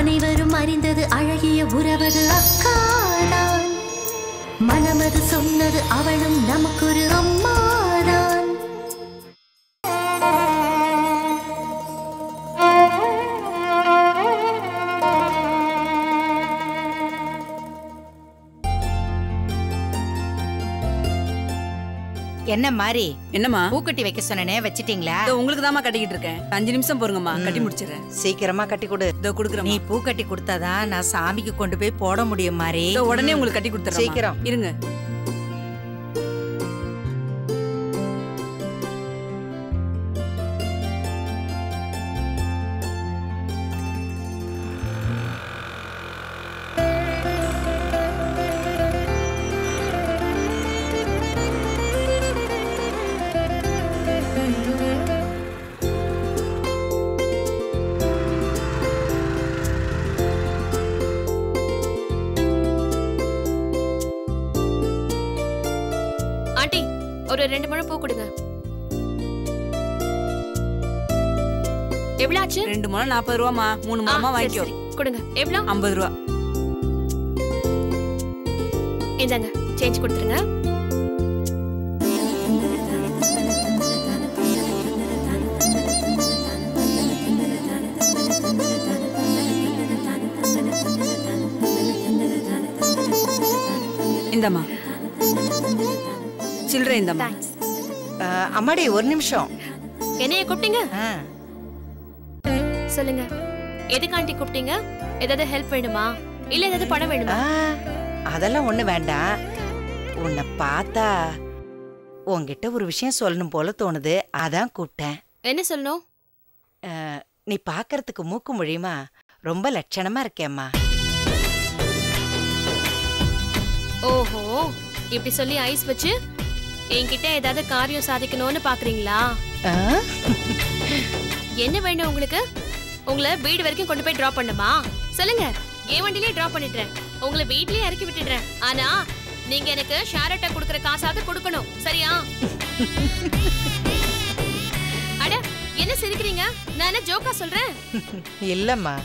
அனைவரும் அறிந்தது அழகிய உறவது அக்காதான். மனமது சொன்னது அவளும் நமக்கொரு அம்மாதான். என்ன மாதிரி என்னம்மா பூக்கட்டி வைக்க சொன்னனே வச்சிட்டீங்களா? உங்களுக்கு தாமா கட்டிக்கிட்டு இருக்கேன். 5 நிமிஷம் பொறுங்கம்மா, கட்டி முடிச்சிடுறேன். சீக்கிரமா கட்டி கொடு. இதோ குடுக்குறேன். நீ பூக்கட்டி கொடுத்தாதான் நான் சாமிக்கு கொண்டு போய் போட முடியும் மாதிரி. உடனே உங்களுக்கு கட்டி கொடுத்துறேன். சீக்கிரம் இருங்க. ஒரு 2 முழம் பூ கொடுங்க. எவ்வளவு ஆச்சு? 2 முழம் 40 ரூபாமா. 3 முழமா வாங்கிக்கோ. கொடுங்க. எவ்வளவு? 50 ரூபா. இந்தாங்க, சேஞ்ச் கொடுத்துருங்க. இந்தம்மா சில்லறை. இந்தம்மா. அம்மாடி ஒரு நிமிஷம். என்னைய கூப்பிட்டீங்க? சொல்லுங்க, எதுக்காண்டி கூப்பிட்டீங்க? ஏதாவது ஹெல்ப் வேணுமா, இல்ல ஏதாவது பணம் வேணுமா? அதெல்லாம் ஒண்ணு வேண்டாம். உன்னை பார்த்தா உன்கிட்ட ஒரு விஷயம் சொல்லணும் போல தோணுது, அதான் கூப்பிட்டேன். என்ன சொல்லணும்? நீ பாக்குறதுக்கு மூக்கு மொழியுமா ரொம்ப லட்சணமா இருக்கேம்மா. ஓஹோ, இப்படி சொல்லி ஐஸ் வச்சு என்கிட்ட ஏதாவது காரியம் சாதிக்கணும்னு பாக்குறீங்களா? என்ன வேணும் உங்களுக்கு? உங்களை வீடு வரைக்கும் கொண்டு போய் டிராப் பண்ணுமா? சொல்லுங்க, என் வண்டியிலே டிராப் பண்ணிடுறேன். உங்களை வீட்லயே இறக்கி விட்டுடுறேன். ஆனா நீங்க எனக்கு ஷேரட்டை கொடுக்கற காசாவது கொடுக்கணும், சரியா? அட, என்ன சிரிக்கிறீங்க? நான் என்ன ஜோக்கா சொல்றேன்? இல்லம்மா,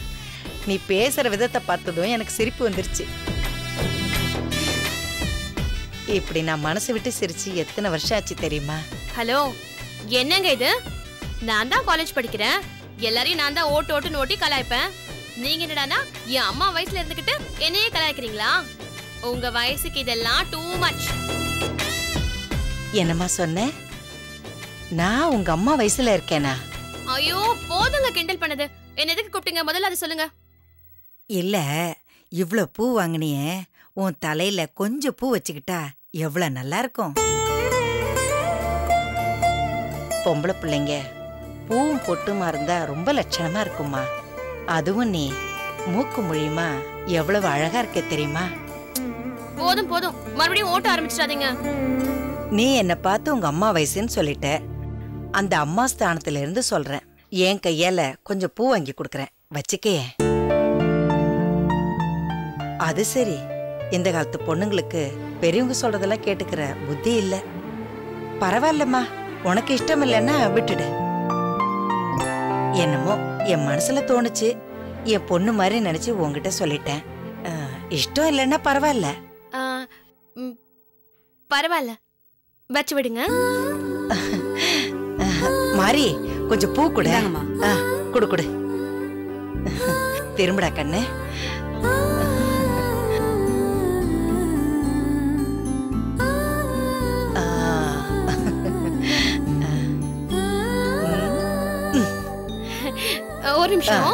நீ பேசுற விதத்தை பார்த்ததும் எனக்கு சிரிப்பு வந்துருச்சு. இப்படி நான் மனசு விட்டு சிரிச்சு எத்தனை வருஷம் ஆச்சு தெரியுமா? ஹலோ, என்னங்க இது? நான் தான் காலேஜ் படிக்கிறேன். எல்லாரையும் நான் தான் ஓட்டு ஓட்டி கலாய்ப்பேன். நீங்க என்னடானா என் அம்மா வயசுல இருந்துகிட்டு என்னையே கலாய்க்கிறீங்களா? உங்க வயசுக்கு இதெல்லாம் டூ மச். என்னம்மா சொன்ன? நான் உங்க அம்மா வயசுல இருக்கேனா? ஐயோ, போதுங்க கிண்டல் பண்ணது. என்ன எதுக்கு கூப்பிட்டீங்க? முதல்ல அது சொல்லுங்க. இல்ல, இவ்ளோ பூ வாங்கினியே, உன் தலையில கொஞ்சம் பூ வச்சுக்கிட்டா எவ்வளவு நல்லா இருக்கும். பொம்பளை பிள்ளைங்க பூவும் பொட்டுமா இருந்தா ரொம்ப லட்சணமா இருக்குமா. அதுவும் நீ மூக்கு மொழியுமா எவ்வளவு அழகா இருக்க தெரியுமா? போதும் போதும், மறுபடியும் ஓட்ட ஆரம்பிச்சிடாதீங்க. நீ என்ன பார்த்து உங்க அம்மா வயசுன்னு சொல்லிட்ட. அந்த அம்மா ஸ்தானத்துல இருந்து சொல்றேன். என் கையால கொஞ்சம் பூ வாங்கி கொடுக்கறேன், வச்சுக்கே. அது சரி, இந்த காலத்து பொண்ணுங்களுக்கு பெரியவங்க சொல்றதெல்லாம் கேட்டுக்கிற புத்தி இல்ல. பரவாயில்லம்மா, உனக்கு இஷ்டம் இல்லைன்னா விட்டுடு. என்னமோ என் மனசுல தோணுச்சு, என் பொண்ணு மாதிரி நினைச்சு உங்ககிட்ட சொல்லிட்டேன். இஷ்டம் இல்லைன்னா பரவாயில்ல. பரவாயில்ல, வச்சு விடுங்க. மாறி, கொஞ்சம் பூ கொடு. குடு குடு. திரும்படா கண்ணு. ஒரு நிமிஷம்.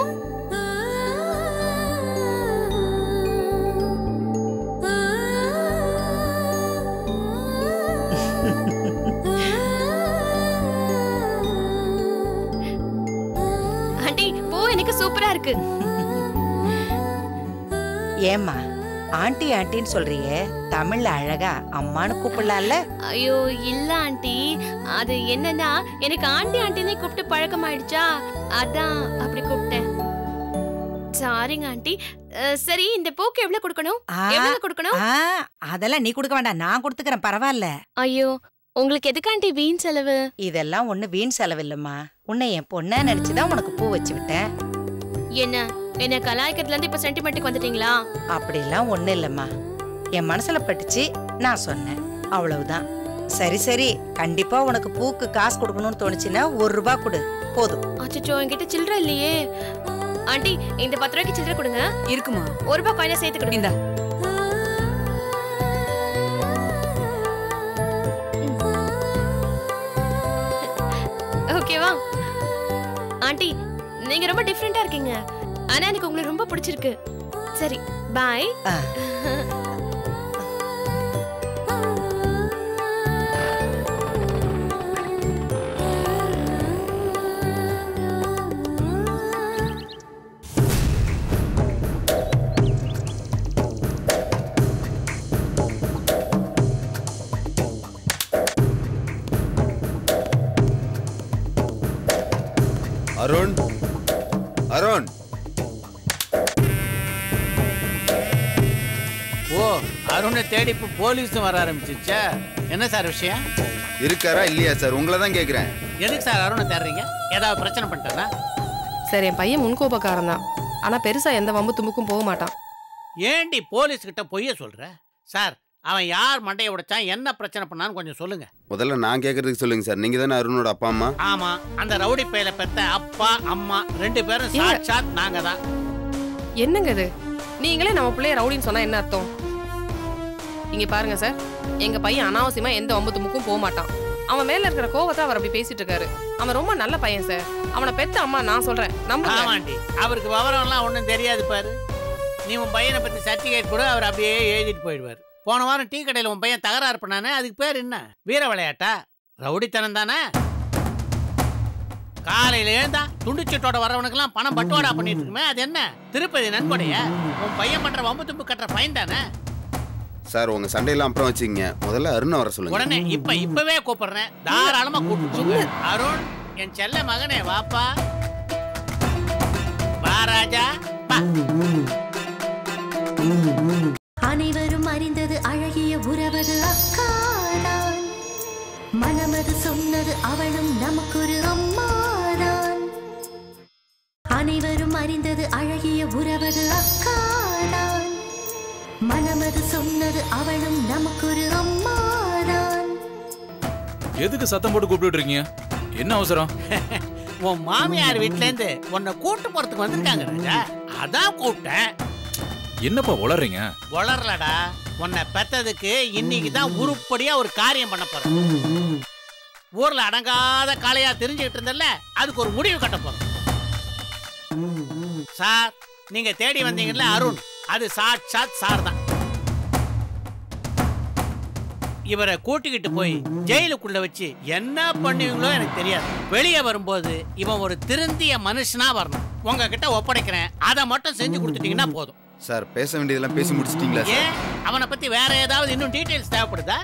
ஆண்டி, பூ எனக்கு சூப்பரா இருக்கு. ஏம்மா ஆண்டி ஆண்டின்னு சொல்றீங்க, தமிழ்ல அழகா அம்மானு கூப்பிடலாம்ல? ஐயோ இல்ல ஆண்டி, அது என்னன்னா எனக்கு ஆண்டி ஆண்டினே கூப்பிட்டு பழக்கமாயிடுச்சா, அதான் அப்படி கூப்பிட்டேன். சாரிங்க ஆண்டி. சரி, இந்த பூக்கு எவ்வளவு கொடுக்கணும்? எவ்வளவு கொடுக்கணும்? அதெல்லாம் நீ கொடுக்க வேண்டாம், நான் கொடுத்துக்கிறேன், பரவாயில்ல. ஐயோ, உங்களுக்கு எதுக்கு ஆண்டி வீண் செலவு? இதெல்லாம் ஒண்ணு வீண் செலவு இல்லம்மா. உன்னை என் பொண்ணா நினைச்சுதான் உனக்கு பூ வச்சு விட்டேன். என்ன என்ன கலாய்க்கிறதுல இருந்து இப்ப சென்டிமெண்ட்டுக்கு வந்துட்டீங்களா? அப்படிலாம் ஒண்ணும் இல்லம்மா, என் மனசுல பட்டுச்சு, நான் சொன்னேன், அவ்வளவுதான். சரி சரி, கண்டிப்பா உனக்கு பூக்கு காசு கொடுக்கணும்னு தோணுச்சுன்னா 1 ரூபாய் கொடு போதும். அச்சோ, என்கிட்ட சில்லற இல்லையே. ஆண்டி, இந்த 10 ரூபாய்க்கு சில்லற கொடுங்க. இருக்குமா? 1 ரூபாய் காயினா சேர்த்து கொடுங்க. இந்தா. ஓகேவா? ஆண்டி, நீங்க ரொம்ப டிஃபரெண்டா இருக்கீங்க. ஆனா எனக்கு உங்களை ரொம்ப பிடிச்சிருக்கு. சரி, பை. அருண், அருண். ஓ, அருணை தேடி இப்போ போலீஸும் வர ஆரம்பிச்சிச்சா? என்ன சார் விஷயம்? இருக்காரா இல்லையா சார், உங்களை தான் கேட்குறேன். எதுக்கு சார் அருணை தேடுறீங்க? ஏதாவது பிரச்சனை பண்ணிட்டானா? சார், என் பையன் முன்கோபக்காரன் தான். ஆனால் பெருசாக எந்த வம்பு தும்புக்கும் போக மாட்டான். ஏண்டி போலீஸ்கிட்ட பொய்ய சொல்ற? சார், அவன் யார் மண்டையை உடைச்சான், என்ன பிரச்சனை பண்ணான்னு கொஞ்சம் சொல்லுங்க. முதல்ல நான் கேட்கறதுக்கு சொல்லுங்க சார். நீங்க தானே அருணோட அப்பா அம்மா? ஆமா, அந்த ரவுடி பையில பெத்த அப்பா அம்மா 2 பேரும் சாட்சாத் நாங்க தான். என்னங்க இது? நீங்களே நம்ம பிள்ளைய ரவுடின்னு சொன்னா என்ன அர்த்தம்? இங்க பாருங்க சார், எங்க பையன் அனாவசியமா எந்த வம்பு தும்புக்கும் போக மாட்டான். அவன் மேல இருக்கிற கோவத்தை அவர் அப்படி பேசிட்டு இருக்காரு. அவன் ரொம்ப நல்ல பையன் சார். அவனை பெத்த அம்மா நான் சொல்றேன், நம்புங்க. ஆமாண்டி, அவருக்கு விவரம்லாம் ஒன்றும் தெரியாது பாரு. நீ உன் பையனை பத்தி சர்டிஃபிகேட் கூட அவர் அப்படியே எழுதிட்டு போயிடுவார். போன வாரம் டீ கடையில் உன் பையன் தகராறு பண்ணானே, அதுக்கு பேர் என்ன? வீர விளையாட்டா? ரவுடித்தனம் தானே? காலையில எழுந்தா துண்டுச்சீட்டோட வரவனுக்கெல்லாம் பணம் பட்டுவாடா பண்ணிட்டு இருக்குமே, அது என்ன? திருப்பதி நன்கொடைய? உன் பையன் பண்ற வம்பு தும்பு கட்டுற ஃபைன் தானே? சார், உங்க சண்டையெல்லாம் அப்புறம் வச்சுங்க, முதல்ல அருணை வர சொல்லுங்க. உடனே இப்பவே கூப்பிடுறேன், தாராளமா கூப்பிட்டு. அருண், என் செல்ல மகனே வாப்பா. வா ராஜா, வா. அனைவரும் அறிந்தது அழகிய உறவது அக்காதான். மனமது சொன்னது அவளும் நமக்கொரு அம்மாதான். அனைவரும் அறிந்தது அழகிய உறவது அக்காதான். மனமது சொன்னது அவளும் நமக்கொரு அம்மாதான். எதுக்கு சத்தம் போட்டு கூப்பிட்டு இருக்கீங்க? என்ன அவசரம்? உன் மாமியார் வீட்ல இருந்து உன்னை கூட்டு போறதுக்கு வந்திருக்காங்க ராஜா, அதான் கூப்பிட்டேன். என்னப்பா உளறீங்க? உளறலடா, உன்னை பெத்ததுக்கு இன்னைக்கு தான் உருப்படியா ஒரு காரியம் பண்ண போறேன். ஊர்ல அடங்காத காளையா தெரிஞ்சுக்கிட்டு இருந்தல, அதுக்கு ஒரு முடிவு கட்ட போறோம். சார், நீங்க தேடி வந்தீங்கல்ல அருண், அது சாட்சாத் சார் தான். இவரை கூட்டிக்கிட்டு போய் ஜெயிலுக்குள்ள வச்சு என்ன பண்ணுவீங்களோ எனக்கு தெரியாது. வெளியே வரும்போது இவன் ஒரு திருந்திய மனுஷனா வரணும். உங்ககிட்ட ஒப்படைக்கிறேன், அதை மட்டும் செஞ்சு கொடுத்துட்டீங்கன்னா போதும். சார், பேச வேண்டியதெல்லாம் பேசி முடிச்சிட்டீங்களா? ஏன், அவனை பத்தி வேற ஏதாவது இன்னும் டீடைல்ஸ் தேவைப்படுதா?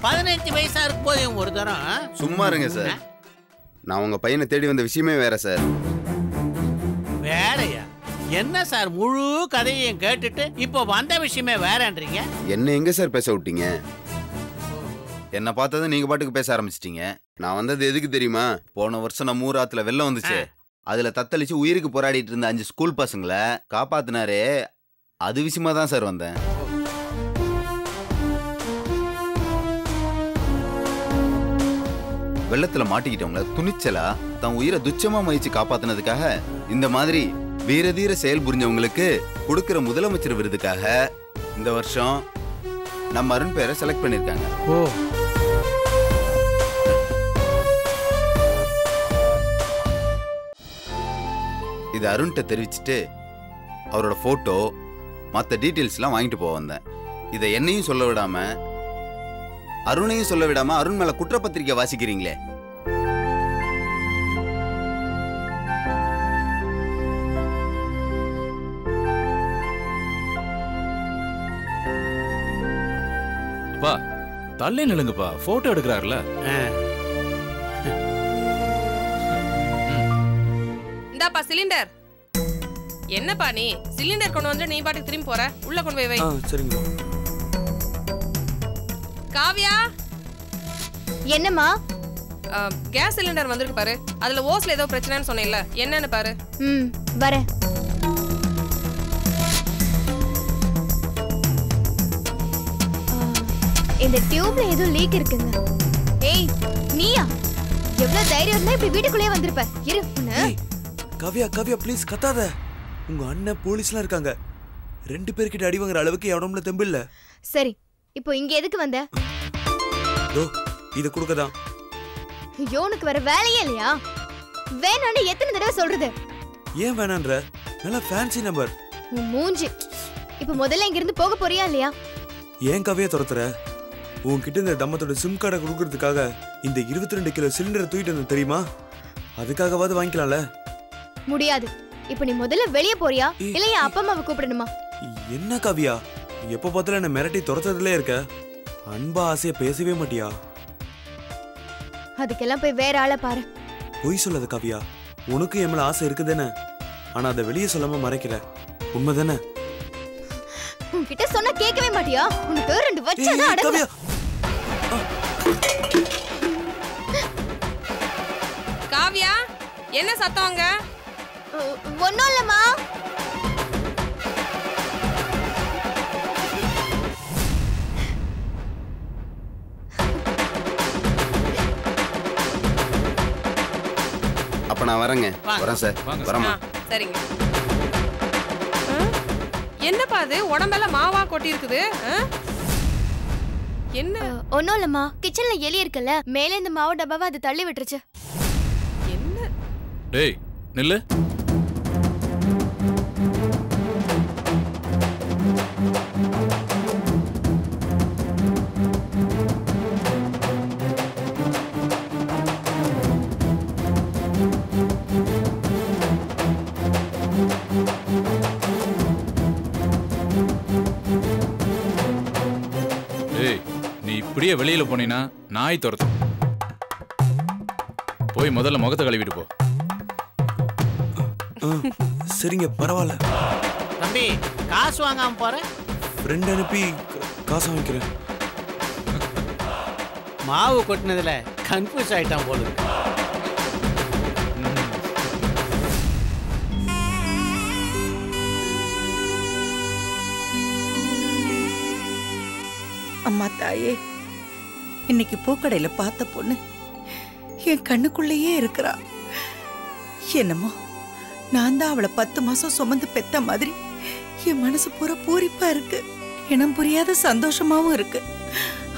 15 வயசா இருக்கும் போது ஒரு தரம். சும்மா இருங்க சார், நான் உங்க பையனை தேடி வந்த விஷயமே வேற சார். வேறயா? என்ன சார், முழு கதையையும் கேட்டுட்டு இப்போ வந்த விஷயமே வேறன்றீங்க? என்ன எங்க சார் பேச விட்டீங்க? என்ன பார்த்தது நீங்க பாட்டுக்கு பேச ஆரம்பிச்சிட்டீங்க. நான் வந்தது எதுக்கு தெரியுமா? போன வருஷம் நம்ம ஊர் ஆத்துல வெள்ளம் வந்துச்சு, அதுல தத்தளிச்சு உயிருக்கு போராடிட்டு இருந்த 5 ஸ்கூல் பசங்களை காப்பாத்தினாரே, அது விஷயமா தான் சார் வந்தேன். வெள்ளத்துல மாட்டிக்கிட்டவங்கள துணிச்சலா தன் உயிரை துச்சமா மதிச்சு காப்பாத்தினதுக்காக, இந்த மாதிரி வீரதீர செயல் புரிஞ்சவங்களுக்கு கொடுக்கிற முதலமைச்சர் விருதுக்காக இந்த வருஷம் நம்ம அருண் பேரை செலக்ட் பண்ணிருக்காங்க. ஓ, இது அருண்கிட்ட தெரிவிச்சுட்டு அவரோட போட்டோ மற்ற டீட்டெயில்ஸ்லாம் வாங்கிட்டு போக வந்தேன். இதை என்னையும் சொல்ல விடாம அருணையும் சொல்ல விடாம அருண் மேல குற்றப்பத்திரிக்கை வாசிக்கிறீங்களே. அப்பா, தள்ளி நிலுங்கப்பா, போட்டோ எடுக்கிறாருல. இந்தாப்பா சிலிண்டர். என்னப்பா நீ சிலிண்டர் கொண்டு வந்து நீ பாட்டுக்கு திரும்பி போற? உள்ள கொண்டு போய் வை. சரிங்க. காவியா, என்னம்மா? கேஸ் சிலிண்டர் வந்திருக்கு பாரு. அதுல ஓஸ்ல ஏதோ பிரச்சனைன்னு சொன்னேன்ல, என்னன்னு பாரு. வரேன். இந்த டியூப்ல ஏதோ லீக் இருக்குங்க. ஏய் நீயா? எவ்வளவு தைரியம் இருந்தா இப்படி வீட்டுக்குள்ளே வந்திருப்ப? இரு உன்னை. கவ்யா கவ்யா ப்ளீஸ் கத்தாத. உங்க அண்ணன் போலீஸ்லாம் இருக்காங்க. 2 பேர்கிட்ட அடி வாங்குற அளவுக்கு எவனம்ல தெம்பு இல்ல. சரி இப்போ இங்க எதுக்கு வந்த? தோ இத குடுக்கதான். ஐயோ உனக்கு வேற வேலையே இல்லையா? வேணான்னு எத்தனை தடவை சொல்றது? ஏன் வேணான்ற? நல்ல ஃபேன்சி நம்பர். உன் மூஞ்சி. இப்போ முதல்ல இங்க இருந்து போக போறியா இல்லையா? ஏன் கவ்யா துரத்துற? உன்கிட்ட இந்த தம்மத்தோட சிம் கார்டை கொடுக்கறதுக்காக இந்த 22 கிலோ சிலிண்டரை தூக்கிட்டு வந்து தெரியுமா? அதுக்காகவாது வாங்கிக்கலாம்ல. முடியாது. இப்போ நீ முதல்ல வெளியே போறியா இல்ல என் அப்பா அம்மாவை கூப்பிடணுமா? என்ன கவ்யா எப்ப பார்த்தாலும் என்ன மிரட்டி துரத்துறதுலே இருக்க? அன்பா ஆசைய பேசவே மாட்டியா? அதுக்கெல்லாம் போய் வேற ஆளை பாரு. பொய் சொல்லாத கவ்யா. உனக்கு என் மேல ஆசை இருக்குதானே? ஆனா அதை வெளியே சொல்லாம மறைக்கிற. உண்மைதானே? உன்கிட்ட சொன்னா கேட்கவே மாட்டியா? உனக்கு 2 வச்சாதான் அடங்கு. காவ்யா என்ன சத்தம் அங்க? ஒண்ணும் இல்லம்மா. அப்ப நான் வரேங்க. வரேன் சார். வரமா. சரிங்க. என்னப்பா அது உடம்பெல்லாம் மாவா கொட்டி இருக்குது? என்ன? ஒண்ணும் இல்லம்மா. கிச்சன்ல எலி இருக்குல்ல, மேலே இந்த மாவு டப்பாவை அது தள்ளி விட்டுருச்சு. என்ன? டேய் நில்லு. இப்படியே வெளியில போனீனா நாய் துரத்தும். போய் முதல்ல முகத்தை கழுவிட்டு போ. சரிங்க பரவாயில்ல. தம்பி காசு வாங்காம போற? ஃப்ரெண்ட் அனுப்பி காசு வாங்கிக்கிறேன். மாவு கொட்டினதுல கன்ஃபியூஸ் ஆயிட்டான் போல. அம்மா தாயே, இன்னைக்கு பூக்கடையில பார்த்த பொண்ணு என் கண்ணுக்குள்ளேயே இருக்கிறா. என்னமோ நான் தான் அவளை 10 மாசம் சுமந்து பெத்த மாதிரி என் மனசு பூரா பூரிப்பா இருக்கு. இனம் புரியாத சந்தோஷமாவும் இருக்கு.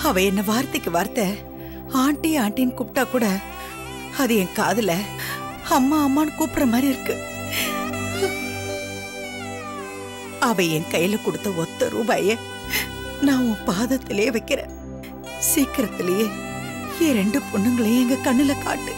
அவ என்ன வார்த்தைக்கு வார்த்தை ஆண்டி ஆண்டின்னு கூப்பிட்டா கூட அது என் காதுல அம்மா அம்மான்னு கூப்பிடுற மாதிரி இருக்கு. அவ என் கையில கொடுத்த 1 ரூபாய நான் உன் பாதத்திலே வைக்கிறேன். சீக்கிரத்திலேயே என் 2 பொண்ணுங்களையும் எங்க கண்ணுல காட்டு.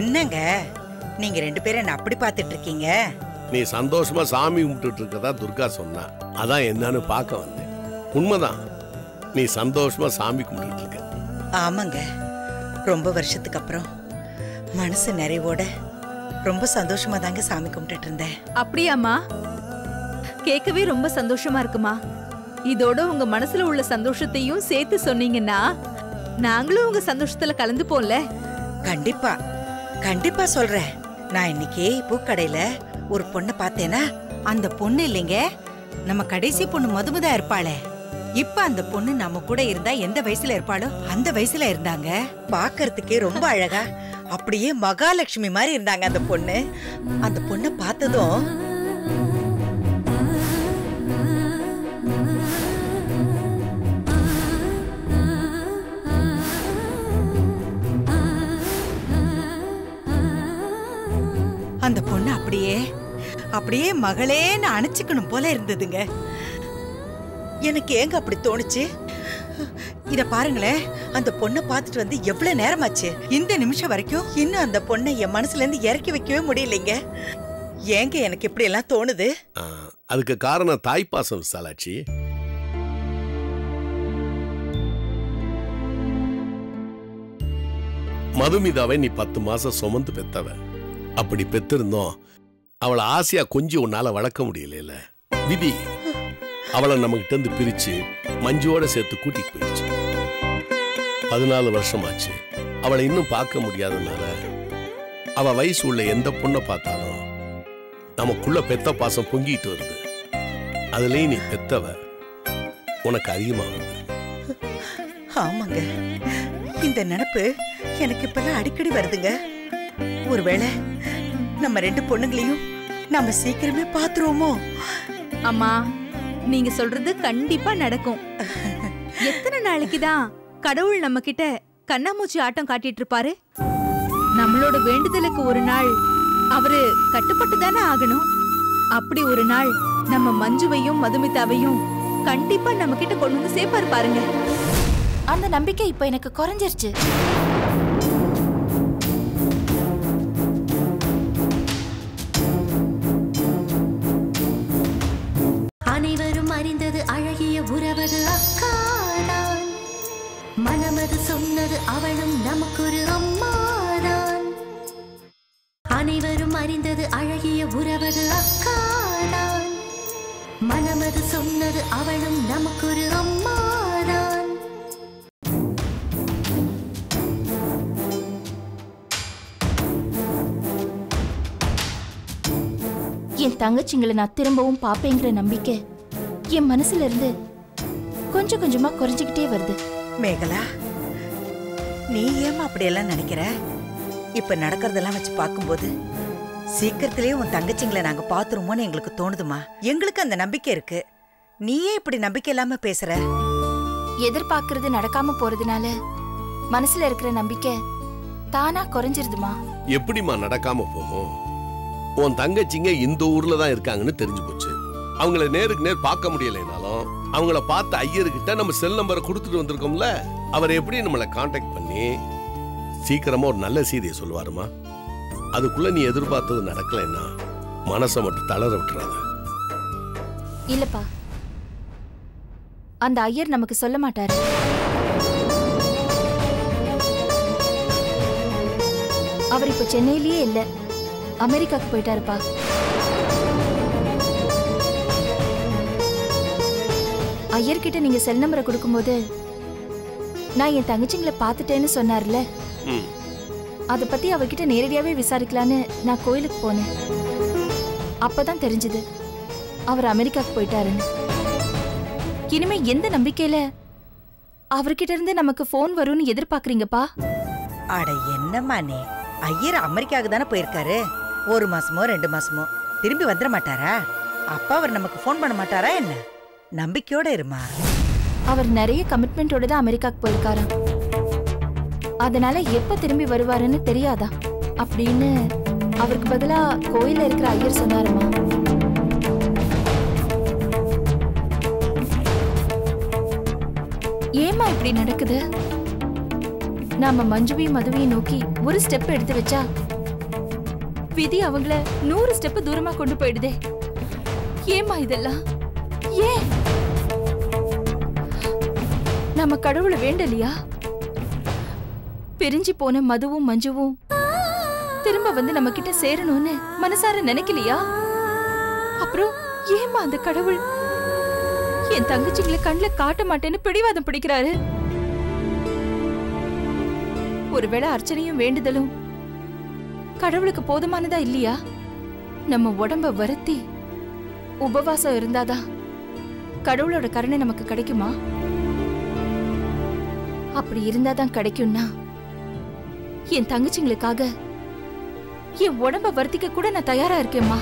என்னங்க நீங்க 2 பேரும் என்ன அப்படி பார்த்துட்டு இருக்கீங்க? நீ சந்தோஷமா சாமி கும்பிட்டு இருக்கதா துர்கா சொன்னா, அதான் என்னன்னு பார்க்க வந்தேன். உண்மைதான், நீ சந்தோஷமா சாமி கும்பிட்டு இருக்க. ஆமாங்க, ரொம்ப வருஷத்துக்கு அப்புறம் மனசு நிறைவோட ரொம்ப சந்தோஷமா தாங்க சாமி கும்பிட்டு இருந்தேன். அப்படியாம்மா? கேட்கவே ரொம்ப சந்தோஷமா இருக்குமா. இதோட உங்க மனசுல உள்ள சந்தோஷத்தையும் சேர்த்து சொன்னீங்கன்னா நாங்களும் உங்க சந்தோஷத்துல கலந்துப்போம்ல. கண்டிப்பா கண்டிப்பா சொல்றேன். நான் இன்னைக்கு பூக்கடையில ஒரு பொண்ணை பார்த்தேனா, அந்த பொண்ணு இல்லைங்க நம்ம கடைசி பொண்ணு மதுமதா இருப்பாளே, இப்ப அந்த பொண்ணு நம்ம கூட இருந்தா எந்த வயசுல இருப்பாளோ அந்த வயசுல இருந்தாங்க. பாக்குறதுக்கே ரொம்ப அழகா அப்படியே மகாலட்சுமி மாதிரி இருந்தாங்க அந்த பொண்ணு. அந்த பொண்ணை பார்த்ததும் அந்த பொண்ணு அப்படியே அப்படியே மகளேன்னு அணைச்சுக்கணும் போல இருந்ததுங்க. எனக்கு ஏங்க அப்படி தோணுச்சு? இத பாருங்களேன், அந்த பொண்ணை பார்த்துட்டு வந்து எவ்வளவு நேரமாச்சு. இந்த நிமிஷம் வரைக்கும் இன்னும் அந்த பொண்ணை என் மனசுல இருந்து இறக்கி வைக்கவே முடியலைங்க. ஏங்க எனக்கு இப்படி எல்லாம் தோணுது? அதுக்கு காரணம் தாய்ப்பாசம் விசாலாட்சி. மதுமிதாவை நீ 10 மாசம் சுமந்து பெத்தவ. அப்படி பெத்திருந்தோம் அவளை ஆசையா கொஞ்சம் உன்னால வளர்க்க முடியல. விதி அவளை நம்மகிட்ட இருந்து பிரிச்சு மஞ்சுவோட சேர்த்து கூட்டிட்டு போயிடுச்சு. 14 வருஷமாச்சு அவளை இன்னும் பார்க்க முடியாதனால அவ வயசு உள்ள எந்த பொண்ணை பார்த்தாலும் நமக்குள்ள பெத்த பாசம் பொங்கிட்டு வருது. அதுலயும் நீ பெத்தவ, உனக்கு அதிகமா வருது. ஆமாங்க, இந்த நினைப்பு எனக்கு இப்பெல்லாம் அடிக்கடி வருதுங்க. ஒருவேளை நம்ம 2 பொண்ணுங்களையும் நாம சீக்கிரமே பாத்துருவோமோ? அம்மா, நீங்க சொல்றது கண்டிப்பா நடக்கும். எத்தனை நாளைக்குதான் கடவுள் நம்ம கிட்ட கண்ணாமூச்சி ஆட்டம் காட்டிட்டு இருப்பாரு? நம்மளோட வேண்டுதலுக்கு ஒரு நாள் அவரு கட்டுப்பட்டு தானே ஆகணும். அப்படி ஒரு நாள் நம்ம மஞ்சுவையும் மதுமிதாவையும் கண்டிப்பா நம்ம கிட்ட கொண்டு வந்து சேர்ப்பாரு பாருங்க. அந்த நம்பிக்கை இப்ப எனக்கு குறைஞ்சிருச்சு. அனைவரும் அறிந்தது அழகிய உறவது அக்காதான். மனமது சொன்னது அவளும் நமக்கொரு அம்மாதான். அனைவரும் அறிந்தது அழகிய உறவது அக்காதான். மனமது சொன்னது அவளும் நமக்கொரு அம்மாதான். என் தங்கச்சிங்களை நான் திரும்பவும் பாப்பேங்கிற நம்பிக்கை என் மனசுல இருந்து கொஞ்சம் கொஞ்சமா குறைஞ்சுக்கிட்டே வருது. மேகலா, நீ ஏமா அப்படியெல்லாம் நினைக்கிற? இப்ப நடக்கிறதெல்லாம் வச்சு பார்க்கும்போது சீக்கிரத்திலேயே உன் தங்கச்சிங்களை நாங்க பாத்துருமோன்னு எங்களுக்கு தோணுதுமா. எங்களுக்கு அந்த நம்பிக்கை இருக்கு. நீயே இப்படி நம்பிக்கை இல்லாம பேசுற? எதிர்பார்க்கறது நடக்காம போறதுனால மனசுல இருக்கிற நம்பிக்கை தானா குறைஞ்சிருதுமா. எப்படிமா நடக்காம போகும்? உன் தங்கச்சிங்க இந்த ஊர்ல தான் இருக்காங்கன்னு தெரிஞ்சு போச்சு. அவங்கள நேருக்கு நேர் பார்க்க முடியலைனாலும் அவங்கள பார்த்த ஐயர்கிட்ட நம்ம செல் நம்பரை கொடுத்துட்டு வந்திருக்கோம்ல, அவர் எப்படி நம்மளை கான்டாக்ட் பண்ணி சீக்கிரமா ஒரு நல்ல செய்தியை சொல்லுவாருமா. அதுக்குள்ள நீ எதிர்பார்த்தது நடக்கலைன்னா மனசை மட்டும் தளர விட்டுறாத. இல்லப்பா, அந்த ஐயர் நமக்கு சொல்ல மாட்டாரு. அவர் இப்ப சென்னையிலேயே இல்ல, அமெரிக்காக்கு போயிட்டாருப்பா. ஐயர்கிட்ட நீங்க செல் நம்பரை கொடுக்கும்போது நான் என் தங்கச்சிங்களை பார்த்துட்டேன்னு சொன்னார்ல, அத பத்தி அவர்கிட்ட நேரடியாவே விசாரிக்கலான்னு நான் கோயிலுக்கு போனேன். அப்பதான் தெரிஞ்சது அவர் அமெரிக்காக்கு போயிட்டாருன்னு. இனிமே எந்த நம்பிக்கையில அவர்கிட்ட இருந்து நமக்கு போன் வரும்னு எதிர்பார்க்கறீங்கப்பா? அட என்னம்மா நீ, ஐயர் அமெரிக்காவுக்கு தானே போயிருக்காரு. 1 மாசமோ 2 மாசமோ திரும்பி வந்துட மாட்டாரா? அப்பா அவர் நமக்கு போன் பண்ண மாட்டாரா என்ன? நம்பிக்கையோட இருமா. அவர் நிறைய கமிட்மெண்டோட தான் அமெரிக்காக்கு போயிருக்காராம். அதனால எப்ப திரும்பி வருவாருன்னு தெரியாதா அப்படின்னு அவருக்கு பதிலா கோயில்ல இருக்கிற ஐயர் சொன்னாருமா. ஏமா இப்படி நடக்குது? நாம மஞ்சுவையும் மதுவையும் நோக்கி ஒரு ஸ்டெப் எடுத்து வச்சா விதி அவங்கள 100 ஸ்டெப் தூரமா கொண்டு போயிடுதே. ஏமா இதெல்லாம்? ஏன் நம்ம கடவுளை வேண்டலையா? பிரிஞ்சு போன மதுவும் மஞ்சுவும் திரும்ப வந்து நம்ம கிட்ட சேரணும்னு மனசார நினைக்கலையா? அப்புறம் ஏமா அந்த கடவுள் என் தங்கச்சிங்களை கண்ணுல காட்ட மாட்டேன்னு பிடிவாதம் பிடிக்கிறாரு? ஒருவேளை அர்ச்சனையும் வேண்டுதலும் கடவுளுக்கு போதுமானதா இல்லையா? நம்ம உடம்ப வருத்தி உபவாசம் இருந்தாதான் கடவுளோட கருணை நமக்கு கிடைக்குமா? அப்படி இருந்தாதான் கிடைக்கும்னா என் தங்கச்சிங்களுக்காக என் உடம்ப வருத்திக்க கூட நான் தயாரா இருக்கேம்மா.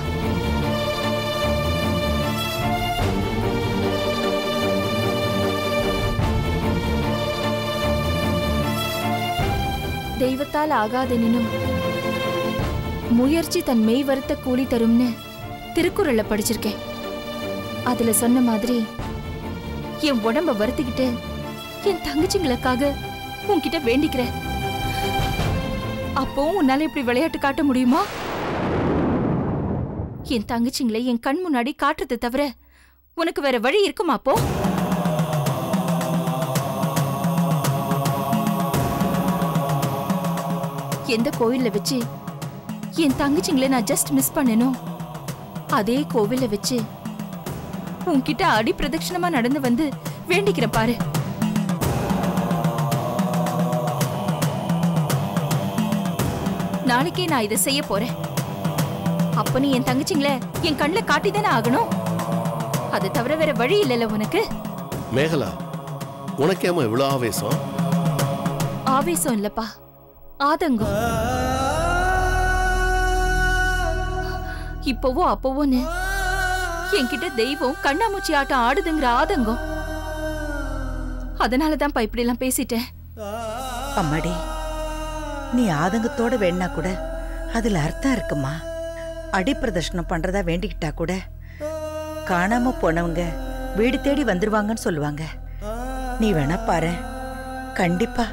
தெய்வத்தால் ஆகாதெனினும் முயற்சி தன் மெய் வருத்த கூலி தரும்னு திருக்குறள்ல படிச்சிருக்கேன். அதுல சொன்ன மாதிரி என் உடம்ப வருத்திக்கிட்டு என் தங்கச்சிங்களுக்காக உன்கிட்ட வேண்டிக்கிறேன். அப்போ உன்னால இப்படி விளையாட்டு காட்ட முடியுமா? என் தங்கச்சிங்களை என் கண் முன்னாடி காட்டுறது தவிர உனக்கு வேற வழி இருக்குமா? அப்போ எந்த கோயில்ல வச்சு என் தங்கச்சிங்களை நான் ஜஸ்ட் மிஸ் பண்ணணும். அதே கோவில வச்சு உன்கிட்ட அடி பிரதட்சணமா நடந்து வந்து வேண்டிக்கிறேன் பாரு. நாளைக்கே நான் இதை செய்ய போறேன். அப்ப நீ என் தங்கச்சிங்களை என் கண்ணுல காட்டிதானே ஆகணும். அது தவிர வேற வழி இல்லைல்ல உனக்கு. மேகலா, உனக்கேமா இவ்வளவு ஆவேசம்? ஆவேசம் இல்லப்பா, ஆதங்கம். இப்பவோ அப்பவோன்னு என்கிட்ட தெய்வம் கண்ணாமூச்சி ஆட்டம் ஆடுதுங்கிற ஆதங்கம். அதனாலதான்ப்பா இப்படி எல்லாம் பேசிட்டேன். அம்மாடி, நீ ஆதங்கத்தோட வேணா கூட அதுல அர்த்தம் இருக்குமா. அடிப்பிரதர்ஷனம் பண்றதா வேண்டிக்கிட்டா கூட காணாம போனவங்க வீடு தேடி வந்துருவாங்கன்னு சொல்லுவாங்க. நீ வேணா பாரு, கண்டிப்பா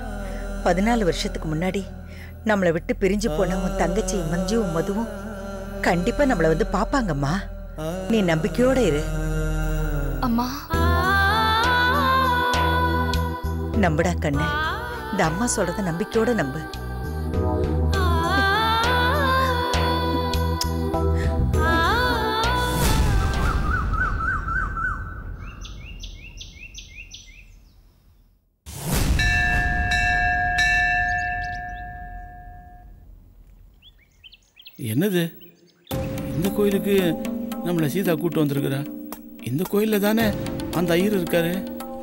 14 வருஷத்துக்கு முன்னாடி நம்மளை விட்டு பிரிஞ்சு போன உன் தங்கச்சி மஞ்சுவும் மதுவும் கண்டிப்பா நம்மளை வந்து பாப்பாங்கம்மா. நீ நம்பிக்கையோட இரு அம்மா. நம்புடா கண்ணு, இந்த அம்மா சொல்றத நம்பிக்கையோட நம்பு. என்னது இந்த கோயிலுக்கு நம்மளை சீதா கூட்டு வந்திருக்கிறா? இந்த கோயிலில் தானே அந்த ஐயர் இருக்காரு.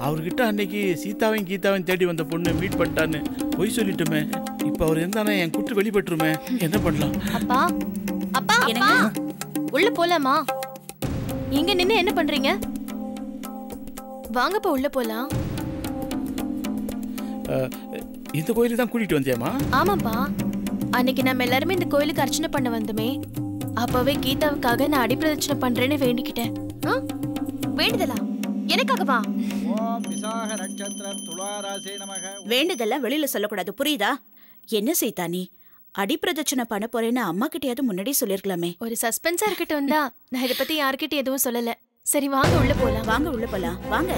அவர்கிட்ட அன்னைக்கு சீதாவையும் கீதாவையும் தேடி வந்த பொண்ணு மீட் பண்ணிட்டான்னு பொய் சொல்லிட்டுமே. இப்போ அவர் இருந்தானே என் கூட்டு வெளிப்பட்டுருமே. என்ன பண்ணலாம்? அப்பா அப்பா அப்பா, உள்ள போலாமா? இங்க நின்னு என்ன பண்றீங்க? வாங்கப்பா உள்ள போலாம். இந்த கோயிலுக்கு தான் கூட்டிட்டு வந்தியாமா? ஆமாப்பா, அன்னைக்கு நம்ம எல்லாருமே இந்த கோயிலுக்கு அர்ச்சனை பண்ண வந்தோமே, அப்பவே கீதாவுக்காக நான் அடிப்பிரதட்சணை பண்றேன்னு வேண்டிக்கிட்டேன். வேண்டுதலா? எனக்காகவா? வேண்டுதெல்லாம் வெளியில சொல்லக்கூடாது, புரியுதா? என்ன சீதா நீ அடிப்பிரதட்சணை பண்ண போறேன்னு அம்மா கிட்டயாவது முன்னாடி சொல்லிருக்கலாமே. ஒரு சஸ்பென்ஸா இருக்கட்டும் தான் நான் இதை பத்தி யார்கிட்ட எதுவும் சொல்லல. சரி வாங்க உள்ள போலாம். வாங்க உள்ள போலாம், வாங்க.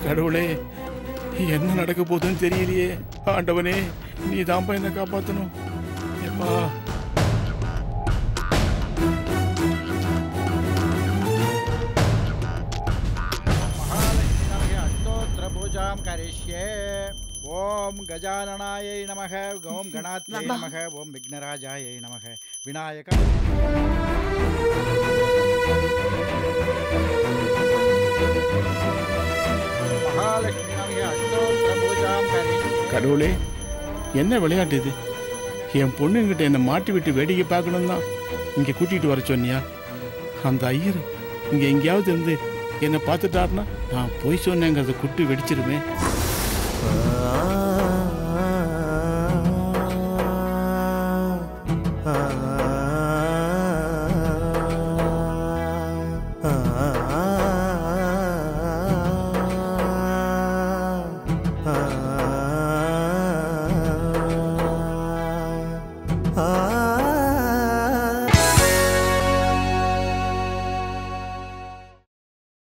கடவுளே, என்ன நடக்க போகுதுன்னு தெரியலையே. ஆண்டவனே, நீ தான்ப்பா என்ன காப்பாத்தணும். எப்பா ஓம் கஜானனாயை நமக, ஓம் கணாத்யை நமக, ஓம் விக்னராஜாயை நமக. விநாயக மகாலட்சுமி நமக அஷ்டோத்திர பூஜாம் கரிஷ்யே. கடவுளே, என்ன விளையாட்டு இது? என் பொண்ணுங்கிட்ட என்னை மாட்டி விட்டு வேடிக்கை பார்க்கணும் தான் இங்கே கூட்டிகிட்டு வர சொன்னியா? அந்த ஐயர் இங்கே எங்கேயாவது இருந்து என்னை பார்த்துட்டாருன்னா நான் போய் சொன்னேங்கிறத குட்டு வெடிச்சிருமே.